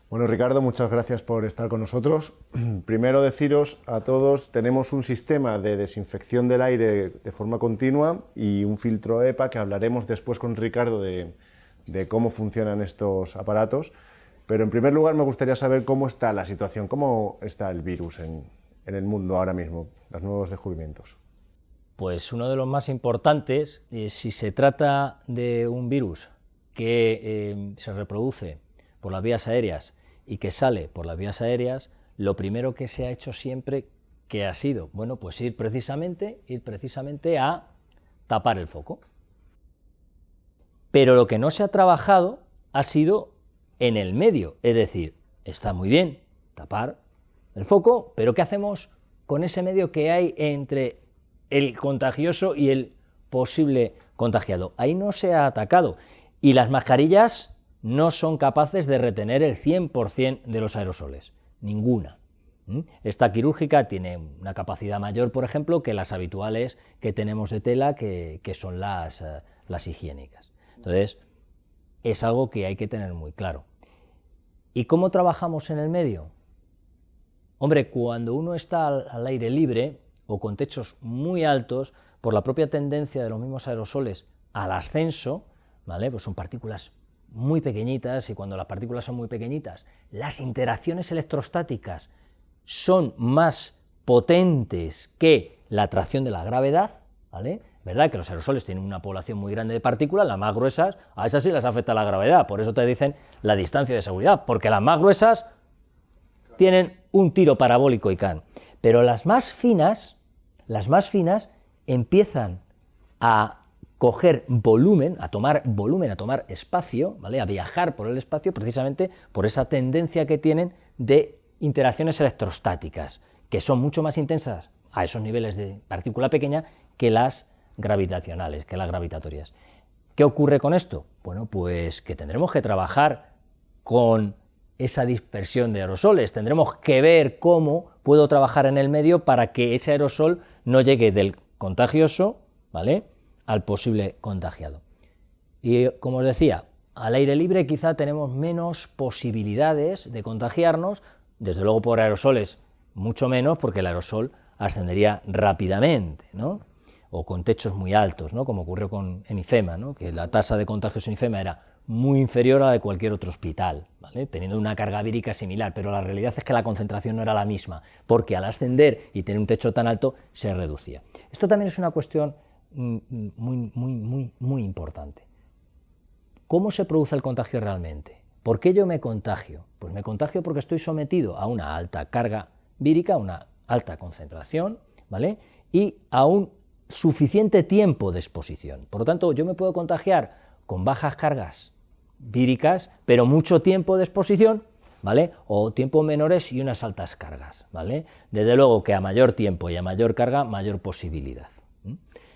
Bueno, Ricardo, muchas gracias por estar con nosotros. Primero deciros a todos, tenemos un sistema de desinfección del aire de forma continua y un filtro EPA que hablaremos después con Ricardo de cómo funcionan estos aparatos. Pero en primer lugar me gustaría saber cómo está la situación, cómo está el virus en el mundo ahora mismo, los nuevos descubrimientos. Pues uno de los más importantes, si se trata de un virus que se reproduce por las vías aéreas y que sale por las vías aéreas, lo primero que se ha hecho siempre, que ha sido, bueno, pues ir precisamente a tapar el foco. Pero lo que no se ha trabajado ha sido en el medio, es decir, está muy bien tapar el foco, pero ¿qué hacemos con ese medio que hay entre el contagioso y el posible contagiado? Ahí no se ha atacado, y las mascarillas no son capaces de retener el 100% de los aerosoles, ninguna. Esta quirúrgica tiene una capacidad mayor, por ejemplo, que las habituales que tenemos de tela, que son las higiénicas. Entonces, es algo que hay que tener muy claro. ¿Y cómo trabajamos en el medio? Hombre, cuando uno está al aire libre o con techos muy altos, por la propia tendencia de los mismos aerosoles al ascenso, ¿vale? Pues son partículas muy pequeñitas, y cuando las partículas son muy pequeñitas, las interacciones electrostáticas son más potentes que la atracción de la gravedad, ¿vale? ¿Verdad que los aerosoles tienen una población muy grande de partículas? Las más gruesas, a esas sí les afecta la gravedad, por eso te dicen la distancia de seguridad, porque las más gruesas tienen un tiro parabólico y caen, pero las más finas empiezan a coger volumen, a tomar espacio, ¿vale? A viajar por el espacio, precisamente por esa tendencia que tienen de interacciones electrostáticas, que son mucho más intensas a esos niveles de partícula pequeña que las gravitacionales, que las gravitatorias. ¿Qué ocurre con esto? Bueno, pues que tendremos que trabajar con esa dispersión de aerosoles, tendremos que ver cómo puedo trabajar en el medio para que ese aerosol no llegue del contagioso, ¿vale?, al posible contagiado. Y como os decía, al aire libre quizá tenemos menos posibilidades de contagiarnos, desde luego por aerosoles mucho menos, porque el aerosol ascendería rápidamente, ¿no?, o con techos muy altos, ¿no?, como ocurrió en IFEMA, ¿no?, que la tasa de contagios en IFEMA era muy inferior a la de cualquier otro hospital, ¿vale?, teniendo una carga vírica similar, pero la realidad es que la concentración no era la misma, porque al ascender y tener un techo tan alto se reducía. Esto también es una cuestión muy importante. ¿Cómo se produce el contagio realmente? ¿Por qué yo me contagio? Pues me contagio porque estoy sometido a una alta carga vírica, a una alta concentración, ¿vale?, y a un suficiente tiempo de exposición. Por lo tanto, yo me puedo contagiar con bajas cargas víricas, pero mucho tiempo de exposición, ¿vale?, o tiempos menores y unas altas cargas, ¿vale? Desde luego que a mayor tiempo y a mayor carga, mayor posibilidad.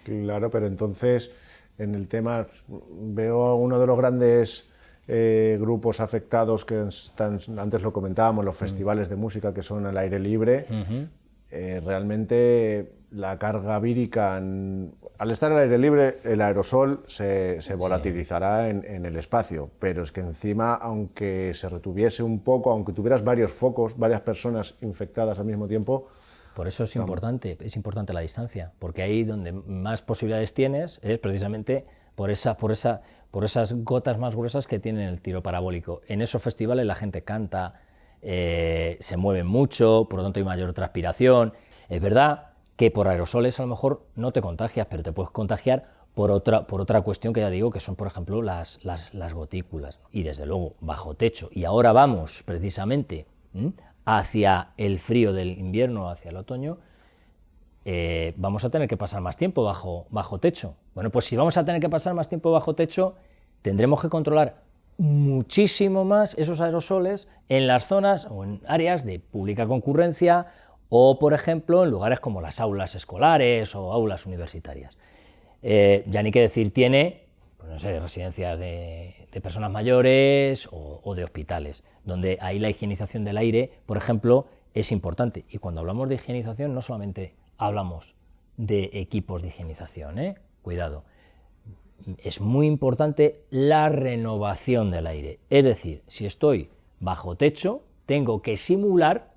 Claro, pero entonces, en el tema, veo uno de los grandes grupos afectados que están, antes lo comentábamos, los festivales de música que son al aire libre. Realmente la carga vírica, al estar al aire libre, el aerosol se volatilizará en el espacio, pero es que encima, aunque se retuviese un poco, aunque tuvieras varios focos, varias personas infectadas al mismo tiempo. Por eso es importante la distancia, porque ahí donde más posibilidades tienes es precisamente por esas gotas más gruesas que tienen el tiro parabólico. En esos festivales la gente canta, se mueve mucho, por lo tanto hay mayor transpiración. Es verdad que por aerosoles a lo mejor no te contagias, pero te puedes contagiar por otra cuestión que ya digo, que son, por ejemplo, las gotículas. Y desde luego, bajo techo. Y ahora vamos precisamente hacia el frío del invierno, hacia el otoño, vamos a tener que pasar más tiempo bajo techo. Bueno, pues si vamos a tener que pasar más tiempo bajo techo, tendremos que controlar muchísimo más esos aerosoles en las zonas o en áreas de pública concurrencia, o, por ejemplo, en lugares como las aulas escolares o aulas universitarias. Ya ni qué decir tiene, pues no sé, residencias de personas mayores o de hospitales, donde ahí la higienización del aire, por ejemplo, es importante. Y cuando hablamos de higienización, no solamente hablamos de equipos de higienización, cuidado, es muy importante la renovación del aire. Es decir, si estoy bajo techo, tengo que simular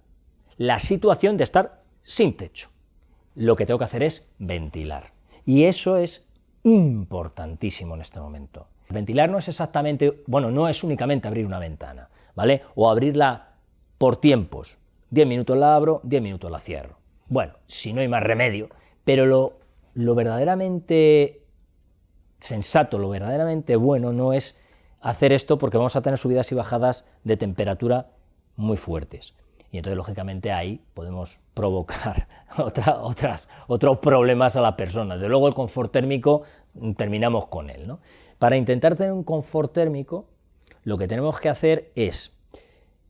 la situación de estar sin techo. Lo que tengo que hacer es ventilar. Y eso es importantísimo en este momento. Ventilar no es exactamente, bueno, no es únicamente abrir una ventana, ¿vale? O abrirla por tiempos. 10 minutos la abro, 10 minutos la cierro. Bueno, si no hay más remedio, pero lo verdaderamente sensato, lo verdaderamente bueno no es hacer esto porque vamos a tener subidas y bajadas de temperatura muy fuertes. Y entonces, lógicamente, ahí podemos provocar otros problemas a la persona. Desde luego, el confort térmico terminamos con él, ¿no? Para intentar tener un confort térmico, lo que tenemos que hacer es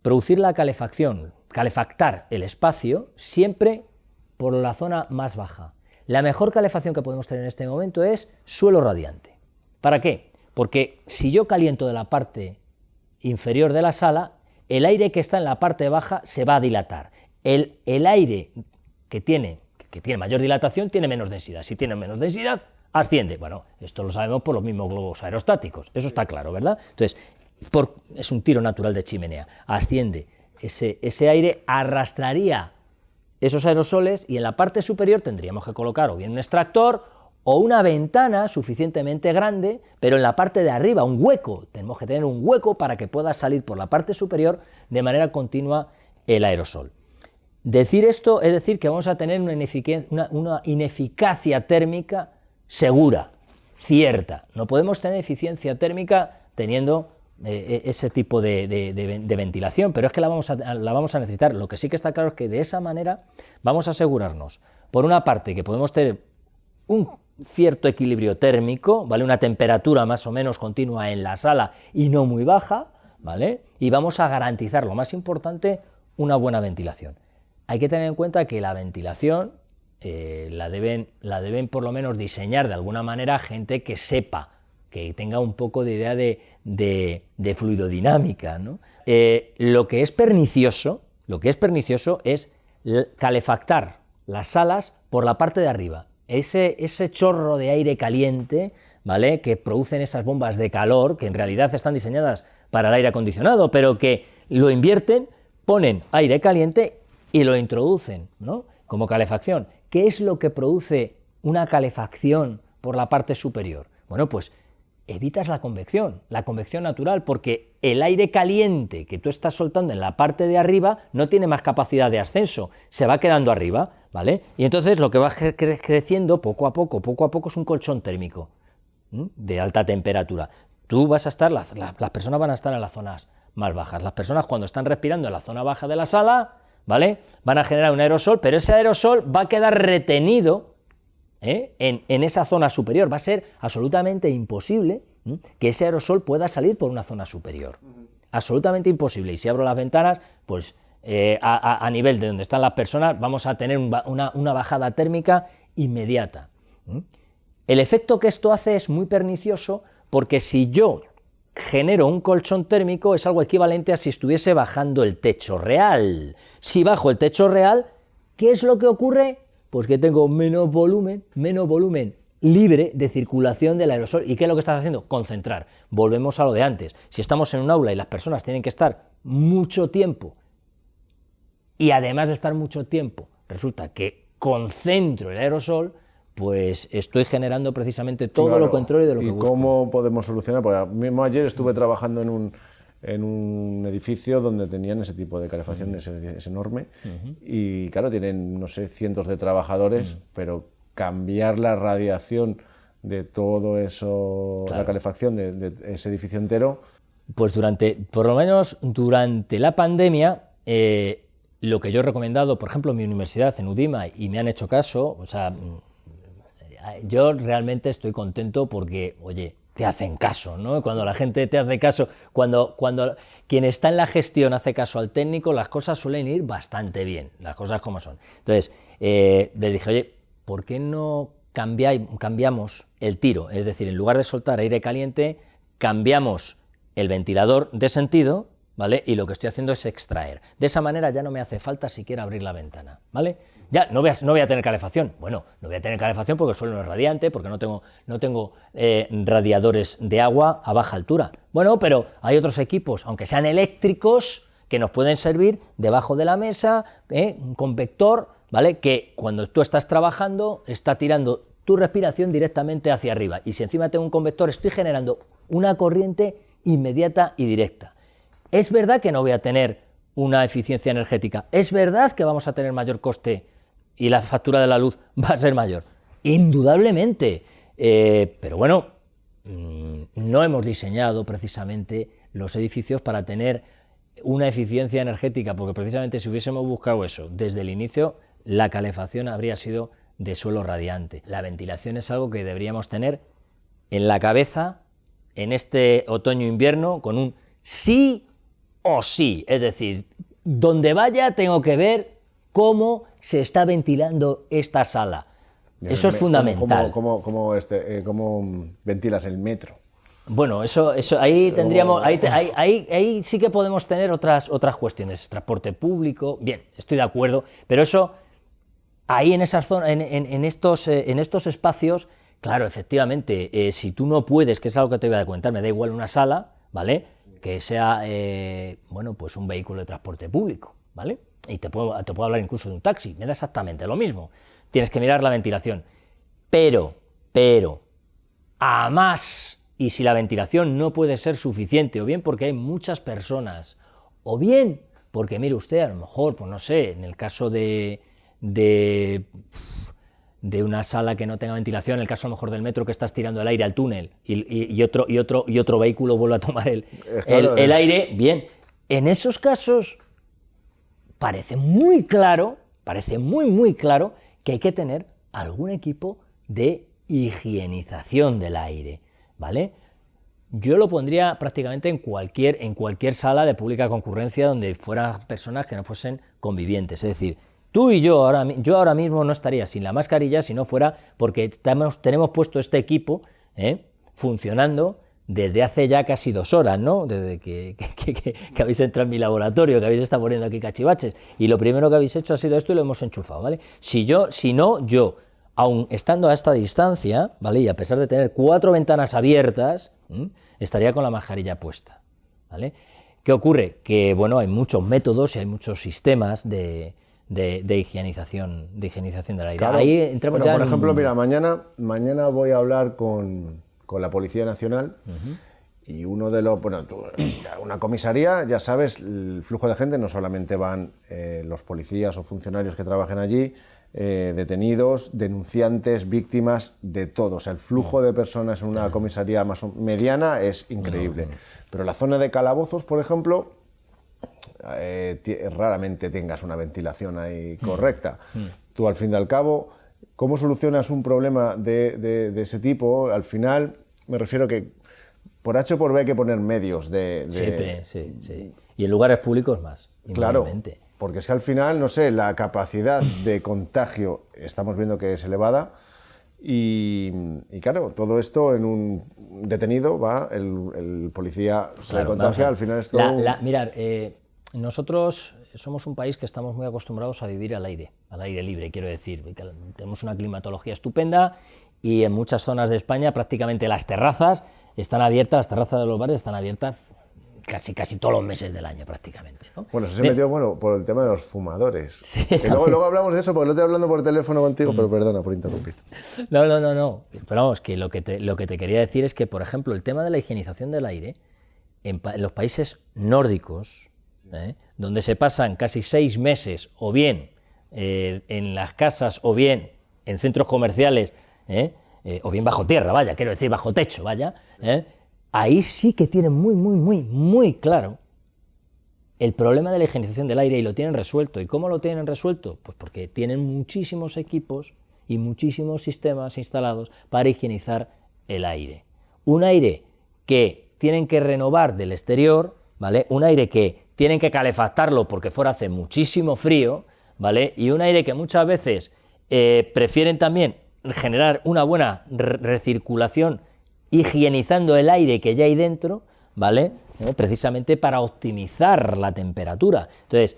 producir la calefacción, calefactar el espacio siempre por la zona más baja. La mejor calefacción que podemos tener en este momento es suelo radiante. ¿Para qué? Porque si yo caliento de la parte inferior de la sala, el aire que está en la parte baja se va a dilatar. El aire que tiene mayor dilatación tiene menos densidad. Si tiene menos densidad, asciende. Bueno, esto lo sabemos por los mismos globos aerostáticos. Eso está claro, ¿verdad? Entonces, es un tiro natural de chimenea. Asciende. Ese aire arrastraría esos aerosoles y en la parte superior tendríamos que colocar o bien un extractor o una ventana suficientemente grande, pero en la parte de arriba, un hueco. Tenemos que tener un hueco para que pueda salir por la parte superior de manera continua el aerosol. Decir esto es decir que vamos a tener una ineficacia térmica segura, cierta. No podemos tener eficiencia térmica teniendo ese tipo de ventilación, pero es que la vamos a necesitar. Lo que sí que está claro es que de esa manera vamos a asegurarnos, por una parte, que podemos tener un cierto equilibrio térmico, ¿vale? Una temperatura más o menos continua en la sala y no muy baja, ¿vale? Y vamos a garantizar, lo más importante, una buena ventilación. Hay que tener en cuenta que la ventilación la deben por lo menos diseñar de alguna manera gente que sepa, que tenga un poco de idea de fluidodinámica, ¿no? Lo que es pernicioso es calefactar las salas por la parte de arriba. Ese chorro de aire caliente, ¿vale?, que producen esas bombas de calor, que en realidad están diseñadas para el aire acondicionado, pero que lo invierten, ponen aire caliente y lo introducen, ¿no?, como calefacción. ¿Qué es lo que produce una calefacción por la parte superior? Bueno, pues evitas la convección natural, porque el aire caliente que tú estás soltando en la parte de arriba no tiene más capacidad de ascenso, se va quedando arriba, ¿vale? Y entonces lo que va creciendo poco a poco es un colchón térmico de alta temperatura. Tú vas a estar, las personas van a estar en las zonas más bajas. Las personas, cuando están respirando en la zona baja de la sala, ¿vale?, van a generar un aerosol, pero ese aerosol va a quedar retenido en esa zona superior. Va a ser absolutamente imposible que ese aerosol pueda salir por una zona superior. Absolutamente imposible. Y si abro las ventanas, pues a nivel de donde están las personas, vamos a tener una bajada térmica inmediata. El efecto que esto hace es muy pernicioso, porque si yo genero un colchón térmico es algo equivalente a si estuviese bajando el techo real. Si bajo el techo real, ¿qué es lo que ocurre? Pues que tengo menos volumen libre de circulación del aerosol. ¿Y qué es lo que estás haciendo? Concentrar. Volvemos a lo de antes. Si estamos en un aula y las personas tienen que estar mucho tiempo, y además de estar mucho tiempo, resulta que concentro el aerosol, pues estoy generando precisamente todo lo contrario de lo que busco. ¿Y cómo podemos solucionar? Porque mismo ayer estuve trabajando en un edificio donde tenían ese tipo de calefacción, es enorme, y claro, tienen, no sé, cientos de trabajadores, pero cambiar la radiación de todo eso, claro, la calefacción de ese edificio entero. Pues por lo menos durante la pandemia, lo que yo he recomendado, por ejemplo, en mi universidad, en UDIMA, y me han hecho caso, o sea, yo realmente estoy contento porque, oye, te hacen caso, ¿no? Cuando la gente te hace caso, cuando quien está en la gestión hace caso al técnico, las cosas suelen ir bastante bien, las cosas como son. Entonces, les dije, oye, ¿por qué no cambiamos el tiro? Es decir, en lugar de soltar aire caliente, cambiamos el ventilador de sentido, ¿vale? Y lo que estoy haciendo es extraer. De esa manera ya no me hace falta siquiera abrir la ventana, ¿vale? Ya no voy a tener calefacción. Bueno, no voy a tener calefacción porque el suelo no es radiante, porque no tengo radiadores de agua a baja altura. Bueno, pero hay otros equipos, aunque sean eléctricos, que nos pueden servir debajo de la mesa, un convector, ¿vale? Que cuando tú estás trabajando está tirando tu respiración directamente hacia arriba, y si encima tengo un convector estoy generando una corriente inmediata y directa. Es verdad que no voy a tener una eficiencia energética, es verdad que vamos a tener mayor coste y la factura de la luz va a ser mayor, indudablemente, pero bueno, no hemos diseñado precisamente los edificios para tener una eficiencia energética, porque precisamente si hubiésemos buscado eso desde el inicio, la calefacción habría sido de suelo radiante. La ventilación es algo que deberíamos tener en la cabeza en este otoño-invierno con un sí o sí, es decir, donde vaya tengo que ver cómo se está ventilando esta sala. Eso es fundamental. ¿Cómo ventilas el metro? Bueno, eso ahí tendríamos, ahí sí que podemos tener otras cuestiones, transporte público, bien, estoy de acuerdo, pero eso, ahí en esas zonas, en estos espacios, claro, efectivamente, si tú no puedes, que es algo que te voy a comentar, me da igual una sala, ¿vale?, que sea, bueno, pues un vehículo de transporte público, ¿vale?, y te puedo hablar incluso de un taxi, me da exactamente lo mismo, tienes que mirar la ventilación, pero, a más. Y si la ventilación no puede ser suficiente, o bien porque hay muchas personas, o bien porque, mire usted, a lo mejor, pues no sé, en el caso de una sala que no tenga ventilación, en el caso a lo mejor del metro que estás tirando el aire al túnel y otro vehículo vuelve a tomar el aire, bien, en esos casos parece muy claro que hay que tener algún equipo de higienización del aire, ¿vale? Yo lo pondría prácticamente en cualquier sala de pública concurrencia donde fueran personas que no fuesen convivientes, es decir, tú y yo ahora mismo no estaría sin la mascarilla si no fuera porque tenemos puesto este equipo funcionando desde hace ya casi 2 horas, ¿no? Desde que habéis entrado en mi laboratorio, que habéis estado poniendo aquí cachivaches, y lo primero que habéis hecho ha sido esto y lo hemos enchufado, ¿vale? Si no, aun estando a esta distancia, ¿vale?, y a pesar de tener 4 ventanas abiertas, estaría con la mascarilla puesta, ¿vale? ¿Qué ocurre? Que, bueno, hay muchos métodos y hay muchos sistemas de higienización del aire. Claro. Ahí entramos ya por ejemplo, mira, mañana voy a hablar con la Policía Nacional, y uno de los, una comisaría, ya sabes, el flujo de gente, no solamente van los policías o funcionarios que trabajen allí, detenidos, denunciantes, víctimas, de todo. O sea, el flujo de personas en una comisaría más mediana es increíble. Pero la zona de calabozos, por ejemplo, raramente tengas una ventilación ahí correcta. Tú, al fin y al cabo, ¿cómo solucionas un problema de ese tipo? Al final, me refiero que por H o por B hay que poner medios Sí. Y en lugares públicos más. Claro, porque es que al final, no sé, la capacidad de contagio estamos viendo que es elevada y claro, todo esto en un detenido va, el policía se contagia, al final es todo... Mirad, nosotros somos un país que estamos muy acostumbrados a vivir al aire libre, quiero decir, tenemos una climatología estupenda y en muchas zonas de España prácticamente las terrazas están abiertas, las terrazas de los bares están abiertas casi todos los meses del año prácticamente, ¿no? Bueno, eso se metió por el tema de los fumadores. Sí, y luego hablamos de eso porque no estoy hablando por teléfono contigo, pero perdona por interrumpir. No. Pero vamos, que lo que te quería decir es que, por ejemplo, el tema de la higienización del aire, en los países nórdicos, donde se pasan casi 6 meses, o bien en las casas, o bien en centros comerciales, o bien bajo tierra, vaya, quiero decir bajo techo, vaya, ahí sí que tienen muy claro el problema de la higienización del aire y lo tienen resuelto. ¿Y cómo lo tienen resuelto? Pues porque tienen muchísimos equipos y muchísimos sistemas instalados para higienizar el aire. Un aire que tienen que renovar del exterior, ¿vale? Un aire que tienen que calefactarlo porque fuera hace muchísimo frío, ¿vale? Y un aire que muchas veces prefieren también generar una buena recirculación higienizando el aire que ya hay dentro, ¿vale? Precisamente para optimizar la temperatura. Entonces,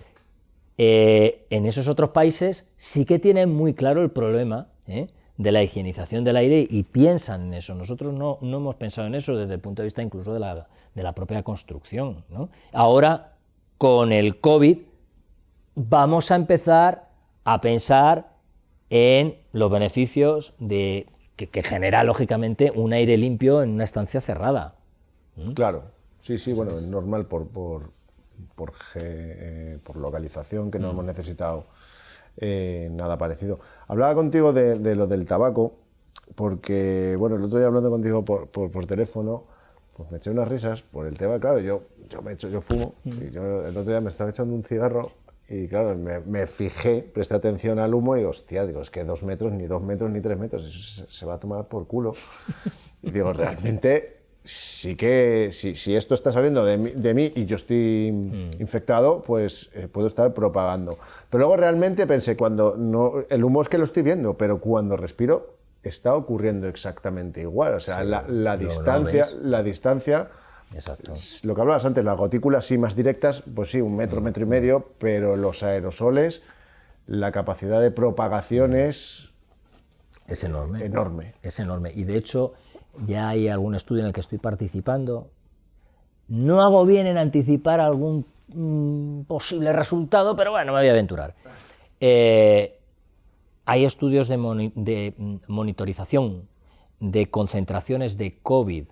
en esos otros países sí que tienen muy claro el problema de la higienización del aire y piensan en eso. Nosotros no hemos pensado en eso desde el punto de vista incluso de la propia construcción, ¿no? Ahora con el COVID vamos a empezar a pensar en los beneficios que genera, lógicamente, un aire limpio en una estancia cerrada. Claro, sí, bueno, es normal por localización, que no hemos necesitado nada parecido. Hablaba contigo de lo del tabaco, porque, bueno, el otro día hablando contigo por teléfono, pues me eché unas risas por el tema. Claro, yo fumo, y yo el otro día me estaba echando un cigarro, y claro, me fijé, presté atención al humo y digo, hostia, es que 2 metros, ni 2 metros, ni 3 metros, eso se va a tomar por culo. Y digo, realmente, sí que, si esto está saliendo de mí y yo estoy infectado, pues puedo estar propagando. Pero luego realmente pensé, el humo es que lo estoy viendo, pero cuando respiro está ocurriendo exactamente igual. O sea, la distancia... Exacto. Lo que hablabas antes, las gotículas sí más directas, pues sí, 1 metro, metro y medio, pero los aerosoles, la capacidad de propagación es enorme. Es enorme. Y de hecho, ya hay algún estudio en el que estoy participando. No hago bien en anticipar algún posible resultado, pero bueno, me voy a aventurar. Hay estudios de monitorización de concentraciones de COVID,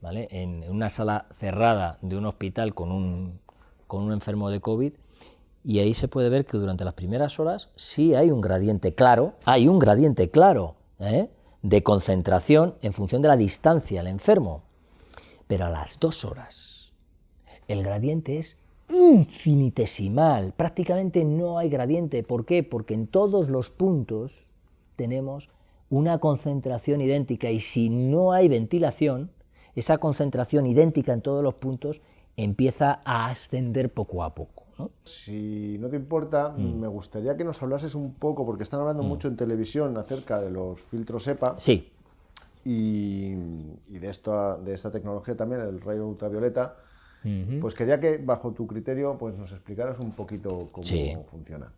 ¿vale?, en una sala cerrada de un hospital con un enfermo de COVID, y ahí se puede ver que durante las primeras horas sí hay un gradiente claro, de concentración en función de la distancia al enfermo, pero a las 2 horas el gradiente es infinitesimal, prácticamente no hay gradiente. ¿Por qué? Porque en todos los puntos tenemos una concentración idéntica, y si no hay ventilación, esa concentración idéntica en todos los puntos empieza a ascender poco a poco, ¿no? Si no te importa, me gustaría que nos hablases un poco, porque están hablando mucho en televisión acerca de los filtros EPA. Sí. Y de esta tecnología también, el rayo ultravioleta. Pues quería que, bajo tu criterio, pues nos explicaras un poquito cómo funciona.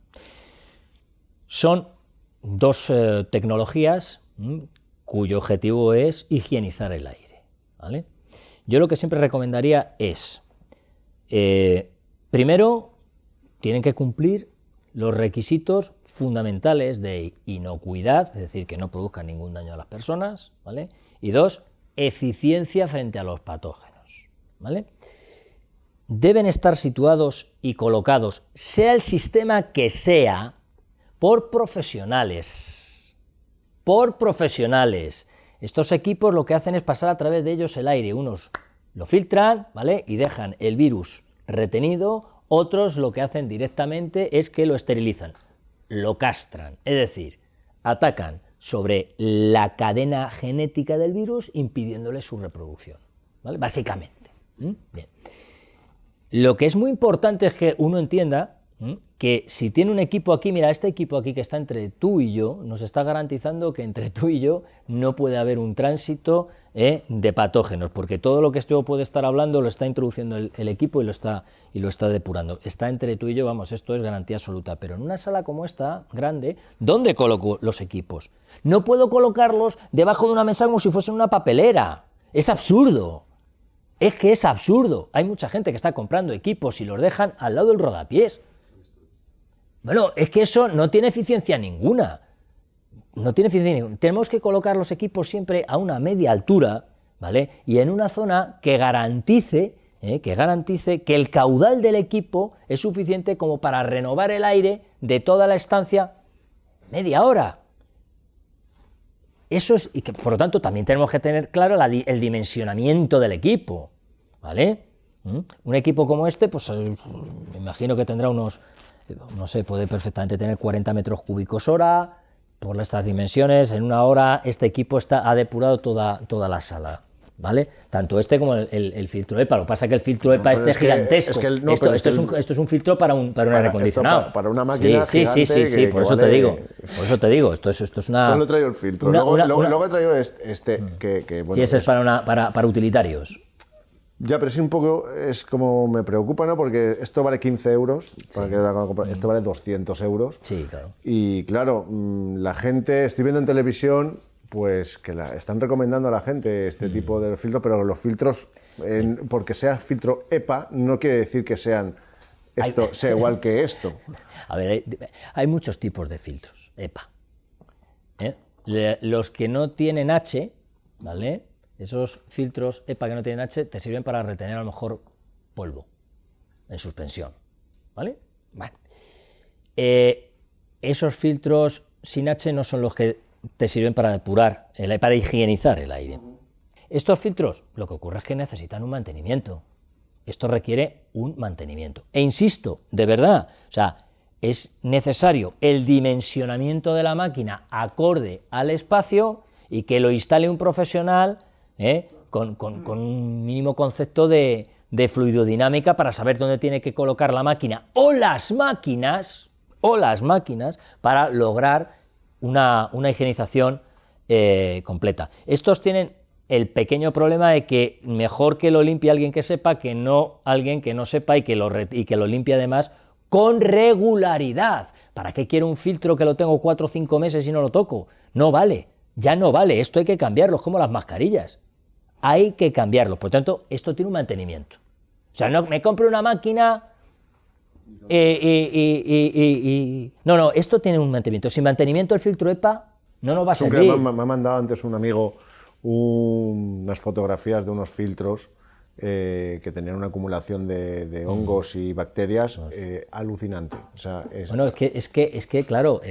Son 2 tecnologías cuyo objetivo es higienizar el aire, ¿vale? Yo lo que siempre recomendaría es, primero, tienen que cumplir los requisitos fundamentales de inocuidad, es decir, que no produzcan ningún daño a las personas, ¿vale? Y 2, eficiencia frente a los patógenos, ¿vale? Deben estar situados y colocados, sea el sistema que sea, por profesionales. Estos equipos lo que hacen es pasar a través de ellos el aire. Unos lo filtran, ¿vale?, y dejan el virus retenido. Otros lo que hacen directamente es que lo esterilizan, lo castran, es decir, atacan sobre la cadena genética del virus, impidiéndole su reproducción, ¿vale?, básicamente. Bien. Lo que es muy importante es que uno entienda que si tiene un equipo aquí, mira, este equipo aquí que está entre tú y yo, nos está garantizando que entre tú y yo no puede haber un tránsito de patógenos, porque todo lo que esto puede estar hablando lo está introduciendo el equipo y lo está depurando. Está entre tú y yo, vamos, esto es garantía absoluta. Pero en una sala como esta, grande, ¿dónde coloco los equipos? No puedo colocarlos debajo de una mesa como si fuese una papelera. Es absurdo. Es que es absurdo. Hay mucha gente que está comprando equipos y los dejan al lado del rodapiés. Bueno, es que eso no tiene eficiencia ninguna. Tenemos que colocar los equipos siempre a una media altura, ¿vale?, y en una zona que garantice que el caudal del equipo es suficiente como para renovar el aire de toda la estancia media hora. Eso es, y que por lo tanto también tenemos que tener claro el dimensionamiento del equipo, ¿vale? Un equipo como este, pues me imagino que tendrá unos, no sé, puede perfectamente tener 40 metros cúbicos hora. Por estas dimensiones, en una hora este equipo ha depurado toda la sala, ¿vale? Tanto este como el filtro EPA. Lo que pasa es que el filtro EPA es gigantesco. Esto es un filtro para un aire acondicionado. Para una máquina gigante. Sí, por eso te digo. Esto es una... Solo he traído el filtro. Luego he traído este que bueno, sí, ese es para utilitarios. Ya, pero sí un poco es como me preocupa, ¿no? Porque esto vale 15 euros, esto vale 200 euros. Sí, claro. Y claro, la gente, estoy viendo en televisión, pues que están recomendando a la gente este tipo de filtros, pero los filtros, porque sea filtro EPA, no quiere decir que sean esto sea igual que esto. A ver, hay muchos tipos de filtros EPA. Los que no tienen H, ¿vale? Esos filtros EPA que no tienen H te sirven para retener a lo mejor polvo en suspensión, ¿vale? Bueno. Esos filtros sin H no son los que te sirven para depurar, para higienizar el aire. Estos filtros, lo que ocurre es que necesitan un mantenimiento. Esto requiere un mantenimiento. E insisto, de verdad, o sea, es necesario el dimensionamiento de la máquina acorde al espacio y que lo instale un profesional con un mínimo concepto de fluidodinámica para saber dónde tiene que colocar la máquina o las máquinas para lograr una higienización completa. Estos tienen el pequeño problema de que mejor que lo limpie alguien que sepa que no alguien que no sepa y que lo limpie además con regularidad. ¿Para qué quiero un filtro que lo tengo 4 o 5 meses y no lo toco? No vale, ya no vale, esto hay que cambiarlo, es como las mascarillas. Hay que cambiarlo, por tanto, esto tiene un mantenimiento. O sea, no me compro una máquina no, esto tiene un mantenimiento. Sin mantenimiento el filtro EPA no nos va a servir. Me ha mandado antes un amigo unas fotografías de unos filtros que tenían una acumulación de hongos y bacterias alucinante. O sea, bueno, es que claro,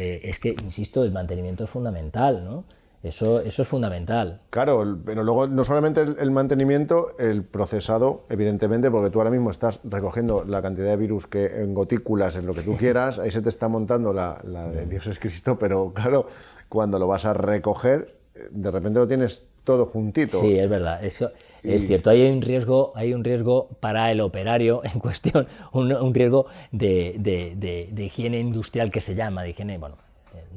insisto, el mantenimiento es fundamental, ¿no? Eso es fundamental. Claro, pero luego no solamente el mantenimiento, el procesado, evidentemente, porque tú ahora mismo estás recogiendo la cantidad de virus que en gotículas, en lo que tú quieras, ahí se te está montando la de Dios es Cristo, pero claro, cuando lo vas a recoger, de repente lo tienes todo juntito. Sí, es verdad, eso es cierto. Hay un riesgo para el operario en cuestión, un riesgo de higiene industrial que se llama, de higiene, bueno,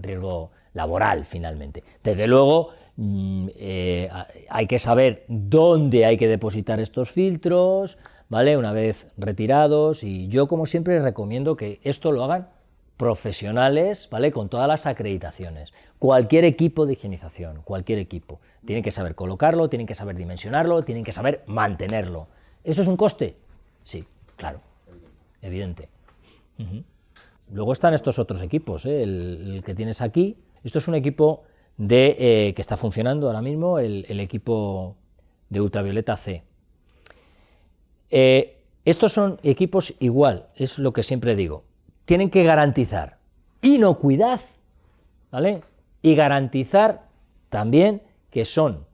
riesgo laboral finalmente. Desde luego hay que saber dónde hay que depositar estos filtros, ¿vale? Una vez retirados, y yo como siempre recomiendo que esto lo hagan profesionales, ¿vale? Con todas las acreditaciones. Cualquier equipo de higienización, cualquier equipo. Tienen que saber colocarlo, tienen que saber dimensionarlo, tienen que saber mantenerlo. ¿Eso es un coste? Sí, claro, evidente. Luego están estos otros equipos, el que tienes aquí. Esto es un equipo que está funcionando ahora mismo, el equipo de ultravioleta C. Estos son equipos igual, es lo que siempre digo. Tienen que garantizar inocuidad, ¿vale? Y garantizar también que son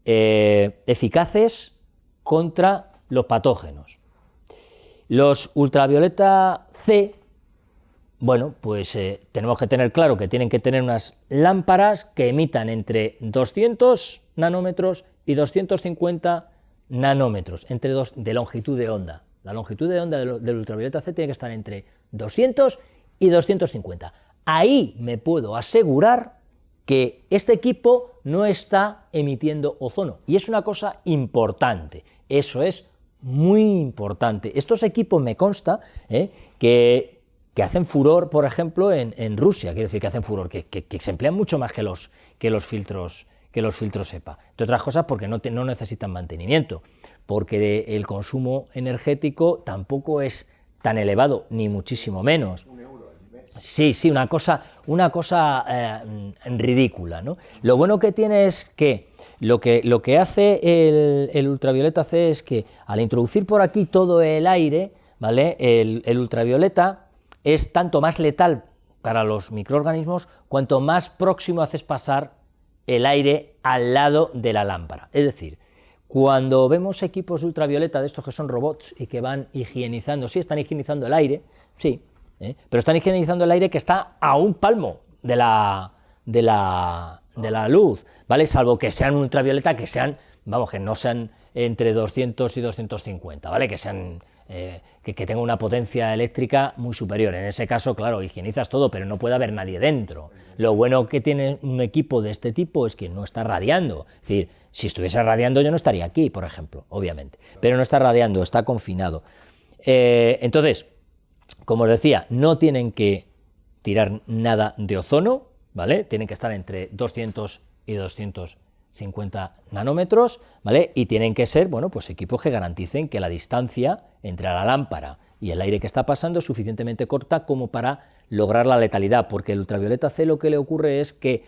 eficaces contra los patógenos. Los ultravioleta C, bueno, pues tenemos que tener claro que tienen que tener unas lámparas que emitan entre 200 nanómetros y 250 nanómetros de longitud de onda. La longitud de onda del ultravioleta C tiene que estar entre 200 y 250. Ahí me puedo asegurar que este equipo no está emitiendo ozono. Y es una cosa importante, eso es muy importante. Estos equipos me consta que hacen furor, por ejemplo, en Rusia, quiero decir que hacen furor, que se emplean mucho más que los filtros EPA. Entre otras cosas porque no necesitan mantenimiento, porque el consumo energético tampoco es tan elevado, ni muchísimo menos. Sí, una cosa ridícula, ¿no? Lo bueno que tiene es que lo que hace el ultravioleta C es que al introducir por aquí todo el aire, ¿vale? El ultravioleta es tanto más letal para los microorganismos cuanto más próximo haces pasar el aire al lado de la lámpara. Es decir, cuando vemos equipos de ultravioleta de estos que son robots y que van higienizando, sí, están higienizando el aire, sí, pero están higienizando el aire que está a un palmo de la luz, ¿vale? Salvo que sean ultravioleta, que no sean entre 200 y 250, ¿vale? Que sean que tenga una potencia eléctrica muy superior. En ese caso, claro, higienizas todo, pero no puede haber nadie dentro. Lo bueno que tiene un equipo de este tipo es que no está radiando. Es decir, si estuviese radiando yo no estaría aquí, por ejemplo, obviamente. Pero no está radiando, está confinado. Entonces, como os decía, no tienen que tirar nada de ozono, ¿vale? Tienen que estar entre 200 y 250 nanómetros, ¿vale? Y tienen que ser, bueno, pues equipos que garanticen que la distancia entre la lámpara y el aire que está pasando es suficientemente corta como para lograr la letalidad, porque el ultravioleta C lo que le ocurre es que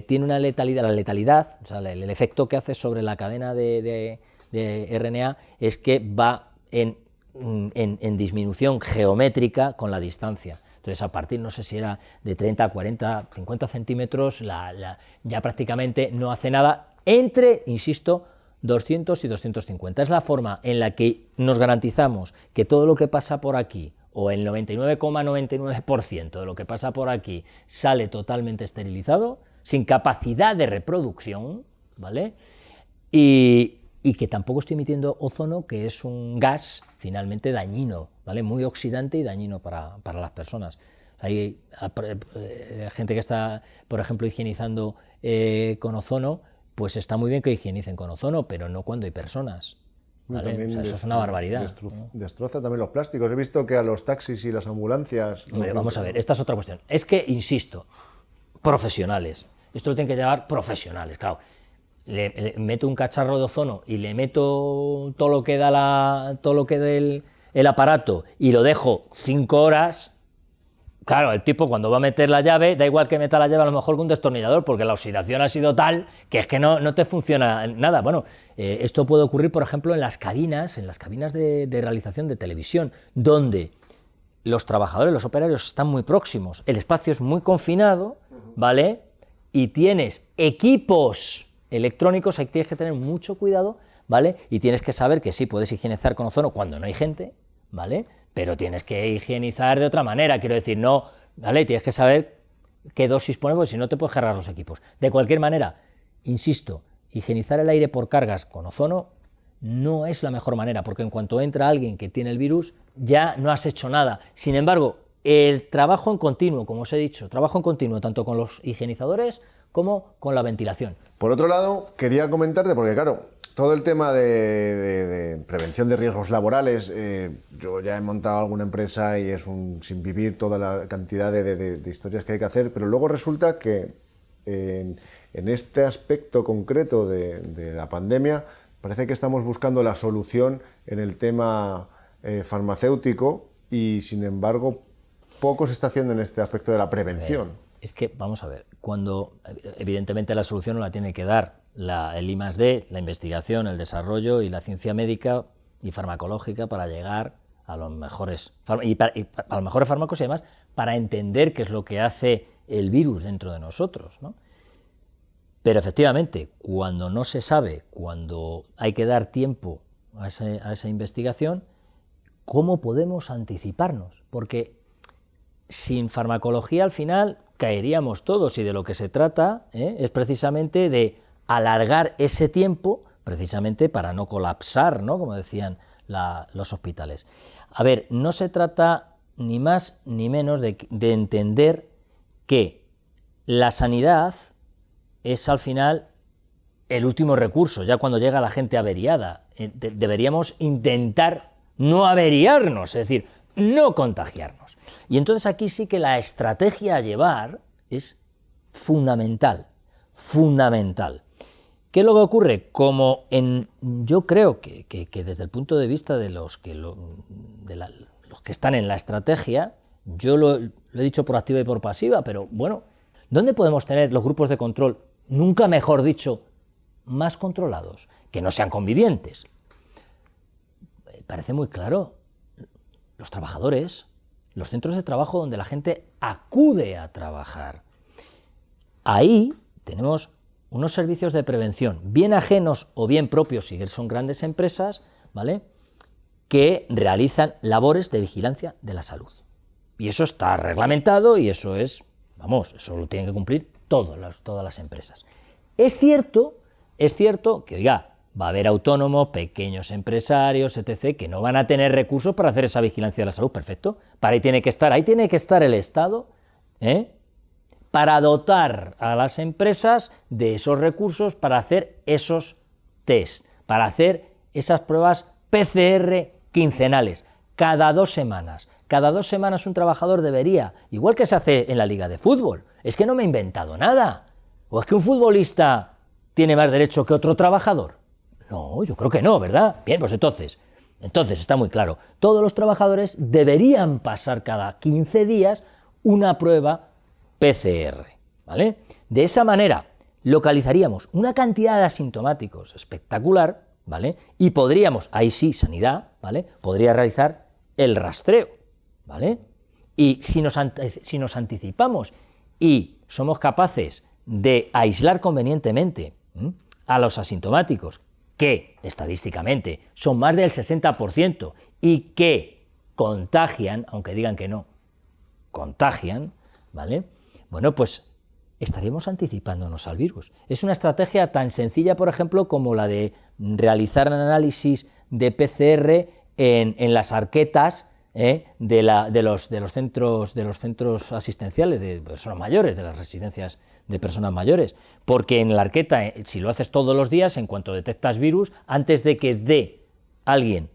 tiene una letalidad, la letalidad, o sea, el efecto que hace sobre la cadena de RNA es que va en disminución geométrica con la distancia. Entonces, a partir, no sé si era de 30, 40, 50 centímetros, ya prácticamente no hace nada entre, insisto, 200 y 250. Es la forma en la que nos garantizamos que todo lo que pasa por aquí, o el 99,99% de lo que pasa por aquí, sale totalmente esterilizado, sin capacidad de reproducción, ¿vale? Y que tampoco estoy emitiendo ozono, que es un gas finalmente dañino, ¿vale? Muy oxidante y dañino para las personas. Hay gente que está, por ejemplo, higienizando con ozono, pues está muy bien que higienicen con ozono, pero no cuando hay personas, ¿vale? O sea, eso es una barbaridad. Destroza también los plásticos. He visto que a los taxis y las ambulancias... Hombre, vamos a ver, esta es otra cuestión. Es que, insisto, profesionales. Esto lo tienen que llevar profesionales, claro. Le meto un cacharro de ozono y le meto todo lo que da el aparato y lo dejo 5 horas, claro, el tipo cuando va a meter la llave, da igual que meta la llave a lo mejor con un destornillador, porque la oxidación ha sido tal que es que no te funciona nada. Bueno, esto puede ocurrir, por ejemplo, en las cabinas de realización de televisión, donde los trabajadores, los operarios están muy próximos, el espacio es muy confinado, ¿vale? Y tienes equipos electrónicos, ahí tienes que tener mucho cuidado, ¿vale? Y tienes que saber que sí, puedes higienizar con ozono cuando no hay gente, ¿vale? Pero tienes que higienizar de otra manera, quiero decir, no, ¿vale? Tienes que saber qué dosis poner, porque si no te puedes cargar los equipos. De cualquier manera, insisto, higienizar el aire por cargas con ozono no es la mejor manera, porque en cuanto entra alguien que tiene el virus, ya no has hecho nada. Sin embargo, el trabajo en continuo, como os he dicho, trabajo en continuo, tanto con los higienizadores como con la ventilación. Por otro lado, quería comentarte, porque claro, todo el tema de prevención de riesgos laborales, yo ya he montado alguna empresa y es un sin vivir toda la cantidad de historias que hay que hacer, pero luego resulta que en este aspecto concreto de la pandemia parece que estamos buscando la solución en el tema farmacéutico y, sin embargo, poco se está haciendo en este aspecto de la prevención. Es que, vamos a ver, cuando evidentemente la solución no la tiene que dar el I+D, la investigación, el desarrollo y la ciencia médica y farmacológica para llegar a los mejores fármacos y además para entender qué es lo que hace el virus dentro de nosotros, ¿no? Pero efectivamente, cuando no se sabe, cuando hay que dar tiempo a esa investigación, ¿cómo podemos anticiparnos? Porque sin farmacología al final caeríamos todos, y de lo que se trata es precisamente de alargar ese tiempo, precisamente para no colapsar, ¿no? Como decían los hospitales. A ver, no se trata ni más ni menos de entender que la sanidad es al final el último recurso, ya cuando llega la gente averiada. Deberíamos intentar no averiarnos, es decir, no contagiarnos. Y entonces aquí sí que la estrategia a llevar es fundamental, fundamental. ¿Qué es lo que ocurre? Yo creo que desde el punto de vista de los que están en la estrategia, yo lo he dicho por activa y por pasiva, pero bueno, ¿dónde podemos tener los grupos de control, nunca mejor dicho, más controlados, que no sean convivientes? Parece muy claro, los trabajadores, los centros de trabajo donde la gente acude a trabajar. Ahí tenemos unos servicios de prevención, bien ajenos o bien propios, si son grandes empresas, ¿vale?, que realizan labores de vigilancia de la salud. Y eso está reglamentado y eso es, eso lo tienen que cumplir todas las empresas. Es cierto que, oiga, va a haber autónomos, pequeños empresarios, etc., que no van a tener recursos para hacer esa vigilancia de la salud, perfecto. Ahí tiene que estar el Estado, para dotar a las empresas de esos recursos para hacer esos test, para hacer esas pruebas PCR quincenales, cada 2 semanas. Cada 2 semanas un trabajador debería, igual que se hace en la liga de fútbol, es que no me he inventado nada, o es que un futbolista tiene más derecho que otro trabajador. No, yo creo que no, ¿verdad? Bien, pues entonces, Entonces, está muy claro, todos los trabajadores deberían pasar cada 15 días una prueba PCR, ¿vale? De esa manera localizaríamos una cantidad de asintomáticos espectacular, ¿vale? Y podríamos, ahí sí, sanidad, ¿vale? Podría realizar el rastreo, ¿vale? Y si nos anticipamos y somos capaces de aislar convenientemente a los asintomáticos, que estadísticamente son más del 60% y que contagian, aunque digan que no, contagian, ¿vale? Bueno, pues estaríamos anticipándonos al virus. Es una estrategia tan sencilla, por ejemplo, como la de realizar análisis de PCR en las arquetas de los centros asistenciales de personas mayores, de las residencias de personas mayores, porque en la arqueta, si lo haces todos los días, en cuanto detectas virus, antes de que dé alguien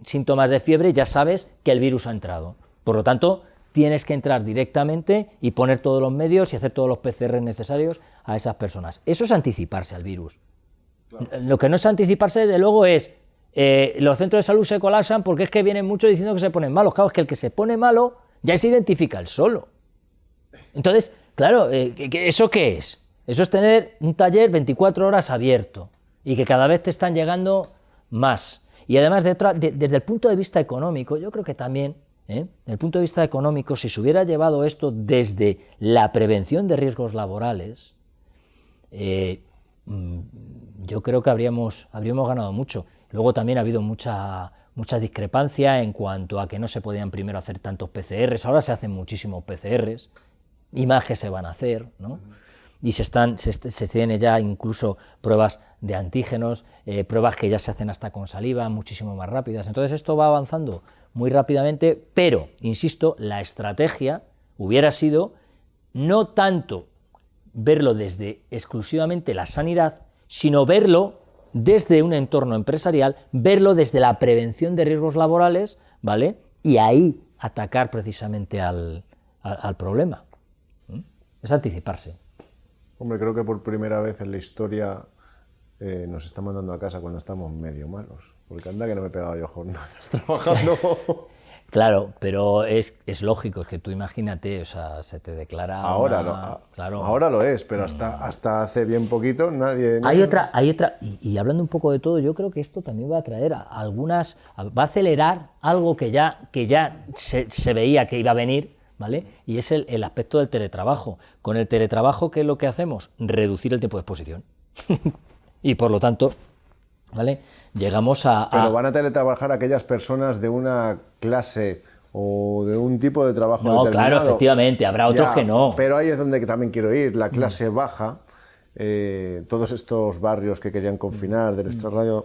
síntomas de fiebre, ya sabes que el virus ha entrado. Por lo tanto, tienes que entrar directamente y poner todos los medios y hacer todos los PCR necesarios a esas personas. Eso es anticiparse al virus. Claro. Lo que no es anticiparse, de luego, es los centros de salud se colapsan porque es que vienen muchos diciendo que se ponen malos. Claro, es que el que se pone malo ya se identifica el solo. Entonces, claro, ¿eso qué es? Eso es tener un taller 24 horas abierto y que cada vez te están llegando más. Y además, desde el punto de vista económico, yo creo que también, desde el punto de vista económico, si se hubiera llevado esto desde la prevención de riesgos laborales, yo creo que habríamos ganado mucho. Luego también ha habido mucha discrepancia en cuanto a que no se podían primero hacer tantos PCRs, ahora se hacen muchísimos PCRs, y más que se van a hacer, ¿no? Y se tienen ya incluso pruebas de antígenos, pruebas que ya se hacen hasta con saliva, muchísimo más rápidas. Entonces esto va avanzando muy rápidamente, pero, insisto, la estrategia hubiera sido no tanto verlo desde exclusivamente la sanidad, sino verlo desde un entorno empresarial, verlo desde la prevención de riesgos laborales, ¿vale? Y ahí atacar precisamente al problema. Es anticiparse. Hombre, creo que por primera vez en la historia nos está mandando a casa cuando estamos medio malos. Porque anda que no me he pegado yo jornadas trabajando. Claro, pero es lógico, es que tú imagínate, o sea, se te declara... Ahora lo es, pero hasta hace bien poquito nadie... Hay otra, y hablando un poco de todo, yo creo que esto también va a traer va a acelerar algo que ya se veía que iba a venir, ¿vale? Y es el aspecto del teletrabajo. Con el teletrabajo, ¿qué es lo que hacemos? Reducir el tiempo de exposición. Y por lo tanto, ¿vale? Llegamos Pero van a teletrabajar aquellas personas de una clase o de un tipo de trabajo determinado. Claro, efectivamente, habrá otros que no. Pero ahí es donde también quiero ir, la clase baja, todos estos barrios que querían confinar del extrarradio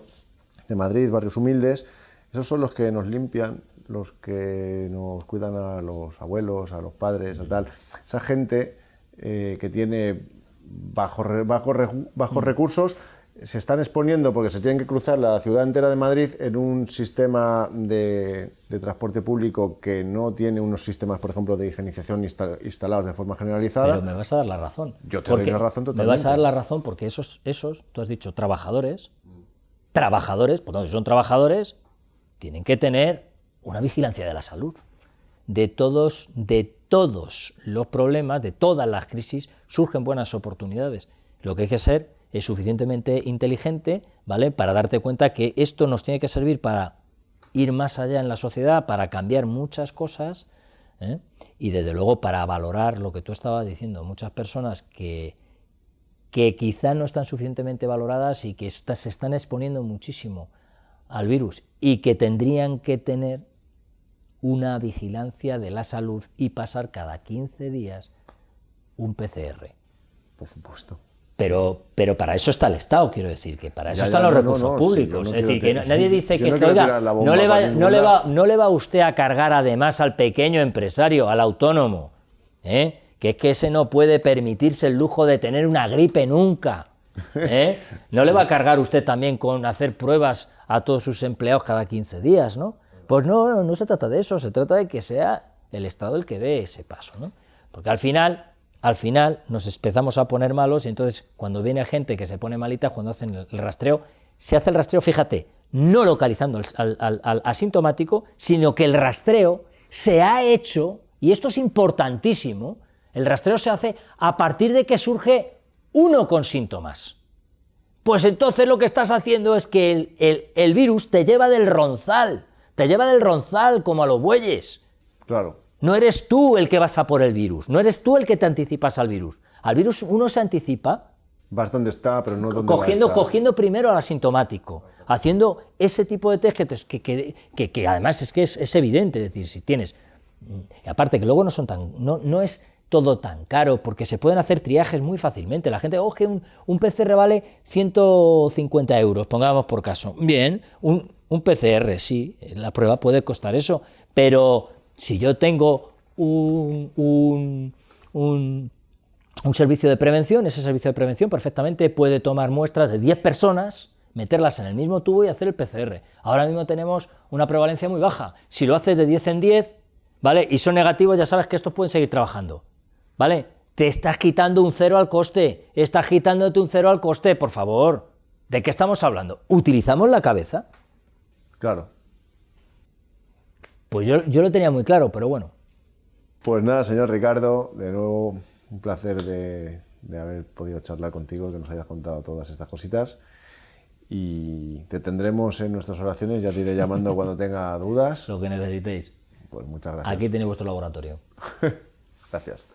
de Madrid, barrios humildes, esos son los que nos limpian, los que nos cuidan a los abuelos, a los padres, a tal. Esa gente que tiene bajos recursos, se están exponiendo porque se tienen que cruzar la ciudad entera de Madrid en un sistema de transporte público que no tiene unos sistemas, por ejemplo, de higienización instalados de forma generalizada. Pero me vas a dar la razón. Yo te doy la razón totalmente. Me vas a dar la razón porque esos, tú has dicho, trabajadores, por tanto, si son trabajadores, tienen que tener una vigilancia de la salud. De todos los problemas, de todas las crisis, surgen buenas oportunidades. Lo que hay que ser es suficientemente inteligente, ¿vale?, para darte cuenta que esto nos tiene que servir para ir más allá en la sociedad, para cambiar muchas cosas, y desde luego para valorar lo que tú estabas diciendo, muchas personas que quizá no están suficientemente valoradas y que se están exponiendo muchísimo al virus y que tendrían que tener una vigilancia de la salud y pasar cada 15 días un PCR. Por supuesto. Pero para eso está el Estado, quiero decir, que para eso están los recursos públicos. Sí, es decir, que nadie dice que oiga, no le va usted a cargar además al pequeño empresario, al autónomo, que es que ese no puede permitirse el lujo de tener una gripe nunca. No le va a cargar usted también con hacer pruebas a todos sus empleados cada 15 días, ¿no? Pues no se trata de eso, se trata de que sea el Estado el que dé ese paso, ¿no? Porque al final nos empezamos a poner malos y entonces cuando viene gente que se pone malita, cuando hacen el rastreo, se hace el rastreo, fíjate, no localizando al asintomático, sino que el rastreo se ha hecho, y esto es importantísimo, el rastreo se hace a partir de que surge uno con síntomas. Pues entonces lo que estás haciendo es que el virus te lleva del ronzal como a los bueyes. Claro. No eres tú el que vas a por el virus, no eres tú el que te anticipas al virus. Al virus uno se anticipa Vas donde está, pero no donde va a estar. cogiendo primero al asintomático, haciendo ese tipo de test que además es que es evidente, es decir, si tienes... Y aparte que luego no es todo tan caro, porque se pueden hacer triajes muy fácilmente. La gente, que un PCR vale 150 euros, pongamos por caso. Bien, un PCR, sí, la prueba puede costar eso, pero si yo tengo un servicio de prevención, ese servicio de prevención perfectamente puede tomar muestras de 10 personas, meterlas en el mismo tubo y hacer el PCR. Ahora mismo tenemos una prevalencia muy baja. Si lo haces de 10 en 10, ¿vale? Y son negativos, ya sabes que estos pueden seguir trabajando, ¿vale? Te estás quitando un cero al coste, estás quitándote un cero al coste, por favor. ¿De qué estamos hablando? ¿Utilizamos la cabeza? Claro. Pues yo lo tenía muy claro, pero bueno. Pues nada, señor Ricardo, de nuevo un placer de haber podido charlar contigo, que nos hayas contado todas estas cositas. Y te tendremos en nuestras oraciones, ya te iré llamando cuando tenga dudas. Lo que necesitéis. Pues muchas gracias. Aquí tenéis vuestro laboratorio. Gracias.